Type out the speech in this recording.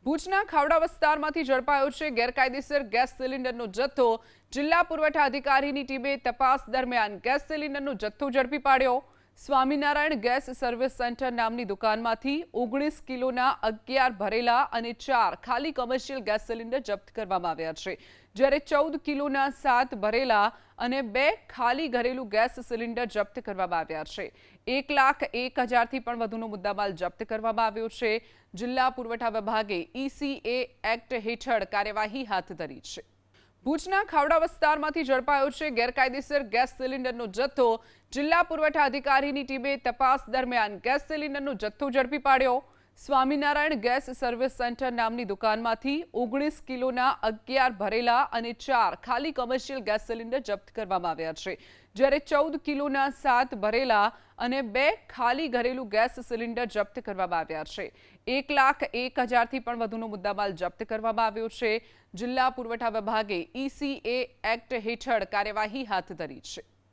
ભુજના ખાવડા વિસ્તારમાંથી ઝડપાયો છે ગેરકાયદેસર ગેસ સિલિન્ડરનો જથ્થો। જિલ્લા પુરવઠા અધિકારીની ટીમે તપાસ દરમિયાન ગેસ સિલિન્ડરનો જથ્થો ઝડપી પાડ્યો। સ્વામિનારાયણ ગેસ સર્વિસ સેન્ટર નામની દુકાનમાંથી 19 કિલોના 11 ભરેલા અને 4 ખાલી કોમર્શિયલ ગેસ સિલિન્ડર જપ્ત કરવામાં આવ્યા છે, જ્યારે 14 કિલોના 7 ભરેલા અને 2 ખાલી ઘરેલું ગેસ સિલિન્ડર જપ્ત કરવામાં આવ્યા છે। 1,01,000થી પણ વધુનો મુદ્દામાલ જપ્ત કરવામાં આવ્યો છે। જિલ્લા પુરવઠા વિભાગે ECA એક્ટ હેઠળ કાર્યવાહી હાથ ધરી છે। ભુજના ખાવડા વિસ્તારમાંથી ઝડપાયો છે ગેરકાયદેસર ગેસ સિલિન્ડરનો જથ્થો। જિલ્લા પુરવઠા અધિકારીની ટીમે તપાસ દરમિયાન ગેસ સિલિન્ડરનો જથ્થો ઝડપી પાડ્યો। સ્વામિનારાયણ ગેસ સર્વિસ સેન્ટર નામની દુકાનમાંથી 19 કિલોના 11 ભરેલા અને 4 ખાલી કોમર્શિયલ ગેસ સિલિન્ડર જપ્ત કરવામાં આવ્યા છે, જ્યારે 14 કિલોના 7 ભરેલા અને 2 ખાલી ઘરેલું ગેસ સિલિન્ડર જપ્ત કરવામાં આવ્યા છે। 1,01,000થી પણ વધુનો મુદ્દામાલ જપ્ત કરવામાં આવ્યો છે। જિલ્લા પુરવઠા વિભાગે ECA એક્ટ હેઠળ કાર્યવાહી હાથ ધરી છે।